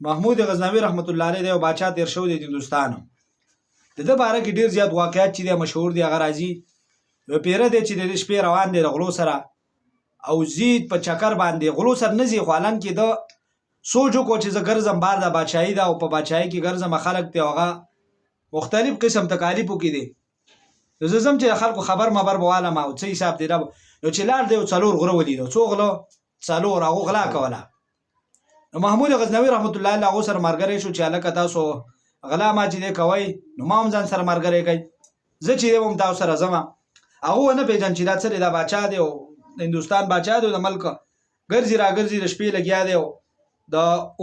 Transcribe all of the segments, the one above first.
محمود غزنوي رحمت الله علیه د بادشاہ تیر شو د هندوستان د د باره کې ډیر زیات واقعیت چې د مشهور دي هغه راځي یو پیره دی چې د شپې روان دی د غلو سره او زید په چکر باندې غلو سره نزي خلان کې د سوچو کو چې زګرزم بار د بادشاہي دا او په بادشاہي کې ګرزم خلک ته هغه مختلف قسم تکالیفو کې دي زم چې خلکو خبر مبر بواله ما او څه حساب دی نو چې لار دی څلور غره ولید څو غلو څلور هغه غلا کوله محمود غزنوي رحمت الله علیه سره مرګري شو چې الکه تاسو غلا ما چې کوي نو ما هم ځان سره مرګري کوي زه چې هم تاسو سره زما هغه نه پیژن چې دا څه دا بادشاہ دی او هندوستان بادشاہ دی د ملک ګرځي را ګرځي د شپې لګیا دی د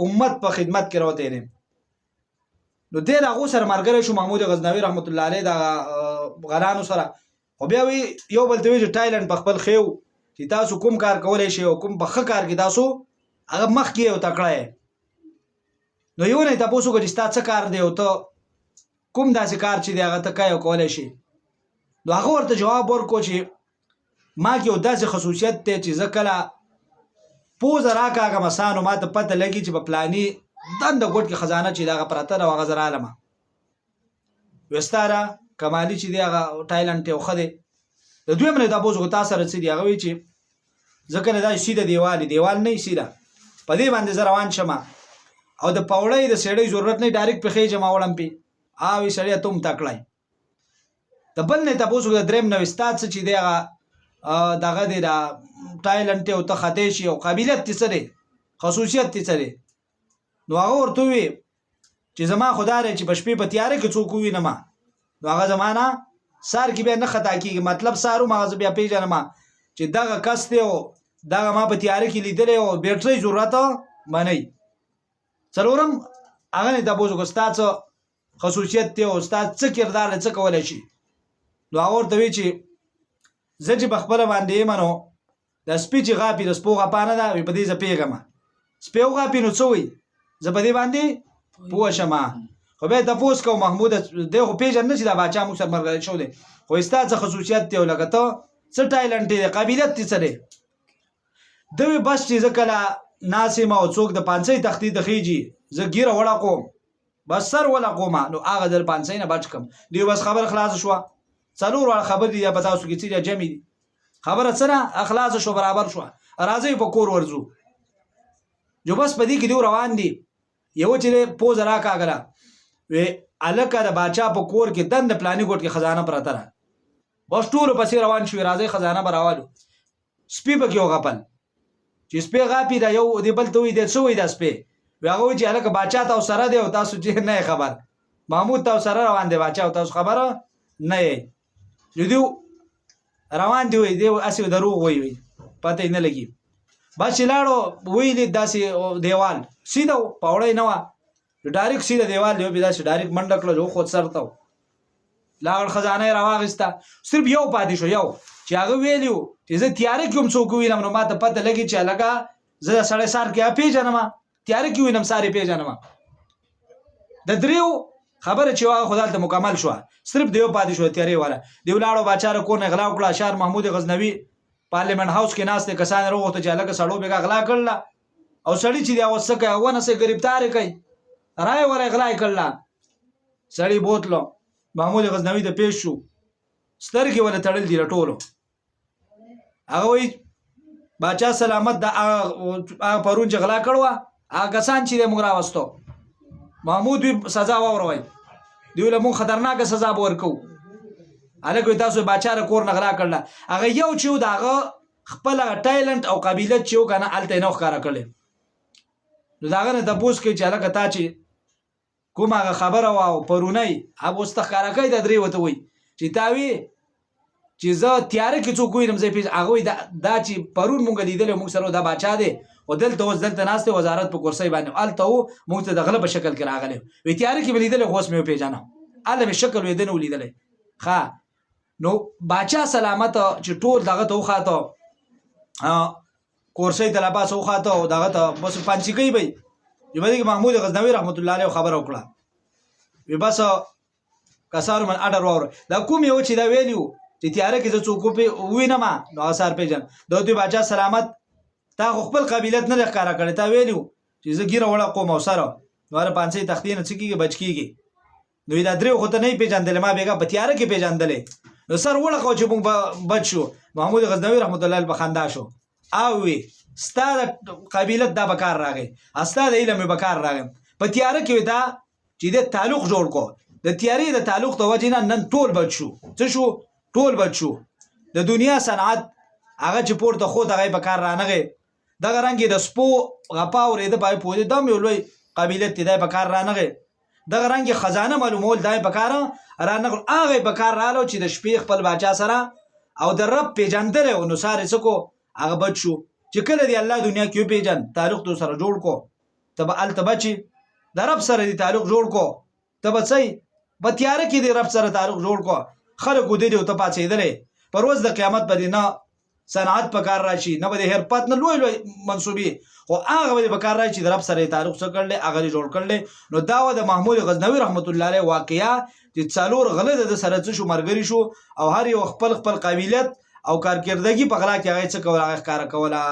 امت په خدمت کې راوته دي نو دې هغه سره مرګري شو محمود غزنوي رحمت الله علیه د غلانو سره خو بیا وی یو بل ته وی ټایلند په خپل خيو چې تاسو کوم کار کولای شئ او کوم په کار کې تاسو هغه مخ کې او تکړه نو یو نه تاسو کو چې تاسو کار دی او ته کوم داسې کار چې دی هغه ته کوي کولای شي نو هغه ورته جواب ورکو چې ما کې یو داسې خصوصیت ته چې زکلا پوز راکاګه مسانو ما ته پته لګي چې په پلاني دند ګټ کې خزانه چې دا پراته او هغه زرا علمه وستاره کمالي چې دی هغه ټایلند ته خده د دوی منه تاسو کو تاسو سره چې دی هغه وی چې ځکه دا سیده دیوال نه سیده په دې باندې روان شمه او د پاوړې د سړې ضرورت نه ډایرکټ په خې جما وړم پی اوی سړی ته تکړای د بل نه تاسو د دریم نو استاد چې دی هغه دغه دی دا ټایلند ته او ته خدای شي او قابلیت تسره خصوصیت تسره نو هغه ورته وی چې زما خدای چې په شپې په تیارې کې څوک وی نه ما نو هغه زمانہ سار کې به نه خطا کیږي مطلب سارو مغز بیا پیژنم چې دغه کس ته او دغه ما په تیارې کې لیدل او بیټرۍ ضرورت باندې څلورم هغه نه تاسو کو ستاسو خصوصیت ته او ستاسو څه کردار څه کولای شي نو اورته وی چې زه چې بخبل باندې منو د سپیچ غاپی د سپوغه پانه دا په دې ز پیغمه سپیو غاپی نو څوي ز په دې باندې پوه شمه خو به تاسو کو محمود دغه پیژن نه چې دا بچا مو سره مرګ شو دي خو ستاسو خصوصیت ته لګته څه ټایلند دی قابلیت تی سره دوی بس چې زکلا ناسمه او څوک د پانسي تختی د خيجي زه ګیره وړه کوم بس سر ولا کومه نو هغه د پانسي نه بچ کم دی بس خبر خلاص شو څلور وړ خبر دی په تاسو کې چې جمع دي خبره سره اخلاص شو برابر شو راځي په کور ورزو جو بس پدې کې دی روان دي یو چې پوز راکاګلا وی الکه د باچا په کور کې دند پلاني ګټ کې خزانه پراته را بس ټول پسې روان شو راځي خزانه براوالو سپي به یو غپل چې سپي غاپی دا یو دی بل ته وي د څوې د سپي هغه چې الکه باچا تاسو سره دی او تاسو چې نه خبر محمود تاسو سره روان دی باچا او تاسو خبره نه یې جو روان دی وي دی اسی دروغ وي پته نه لګي بس لاړو وی داسې دیوال سیده پاوړې نه و ډایرکټ سیده دیوال دی به داسې ډایرکټ منډه کړو خو سرته لاغړ خزانه راواغستا صرف یو پاتې شو یو چې هغه ویلیو چې زه تیارې کوم څوک وینم نو ماته پته لګی چې لګا زه سړی سار کې پیژنم تیارې کې وینم ساري پیژنم د دریو خبره چې هغه خدای ته مکمل شو صرف دیو پاتې شو تیارې والا دی ولاړو بچاره کو نه غلا وکړه شهر محمود غزنوي پارلیمنت هاوس کې ناس ته کسان وروته چې لګا سړو به غلا کړل او سړی چې دا وسکه ونه سه گرفتار کړي راي وره غلا کړل سړی بوتلو محمود غزنوي د پیش شو سترګې ولا تړل دي ټولو هغه وی باچا سلامت د پرون جغلا کړو هغه کسان چې موږ راوستو محمود سزا وروي دی له مون خطرناک سزا ورکو الګو تاسو باچا را کور نغلا کړل هغه یو چې داغه خپل ټایلند او قبیلت چې کنه الته نه ښکارا کړل نو داغه نه تاسو کې چې الګ تا چې کومه خبره واو پرونی ابو استخاره کوي د درې وته وي چې تاوی چې زه تیارې کې څوک وینم زه پیژ هغه دا چې پرون مونږ لیدل مونږ سره دا باچا دی او دلته ناشته وزارت په کورسۍ باندې الته مونږ ته د غلب شکل کې راغلی وی تیارې کې لیدل خو اسمه پیژنه علم شکل ویدنه ولیدل ښا نو باچا سلامت چې ټول دغه ته وخاته کورسۍ د لباس وخاته او دغه ته بس پانچی کوي به یبه محمود غزنوي رحمت الله علیه خبر وکړه وی بس کسانو من اډر وره دا کوم یو چې دا ویلیو چې تیارې کې څوک په وینم نو اثر پیژن دوی باچا سلامت تا خپل قبیلت نه ښکارا کړی تا ویلیو چې زه ګیره وړه قوم او سره نو هر پانسي تختې نه څه کېږي بچ کېږي. نو دا درې خو ته نه پېژندلې ما بېګا په تیاره کې پېژندلې نو سر وړقو چې موږ بچ شو. محمود غزنوي رحمت الله په خندا شو او وی ستا د قبیلت دا بکار راغی ستا د علم بکار راغی په تیاره کې دا چې د تعلق جوړ کو د تیارې د تعلق ته وجه نه نن ټول بچ شو. څه شو؟ ټول بچ شو. د دنیا صنعت هغه چې پورته خو دغه بکار رانغی دغه رنګ د سپو غپا اورېده پای پوهې دم یو لوی قبیلت دی بکار رانغی دغه رنګ خزانه معلومول دای بکار رانغل هغه بکار رالو چې د شپې خپل باچا سره او د رب پیژندل او نو ساره سکو هغه بچ شو. چې کله دی الله دنیا کې پیژن تعلق تو سره جوړ کو تب ال تبچی د رب سره دی تعلق جوړ کو تب سي په تیاره کې دی رب سره تعلق جوړ کو خلک دې او ته پاتې درې پر ورځ د قیامت باندې نه صنعت پکار راشي نه به هر پات نه لوی لوی منسوبي خو هغه به پکار راشي چې د رب سره تعلق سره کړل هغه جوړ کړل. نو دا د محمود غزنوي رحمت الله علیه واقعیا چې څلور غلط د سره څه شو مرګري شو او هر یو خپل قبیلت او کارکردګي په غلا کې هغه څه کول هغه کار کوله.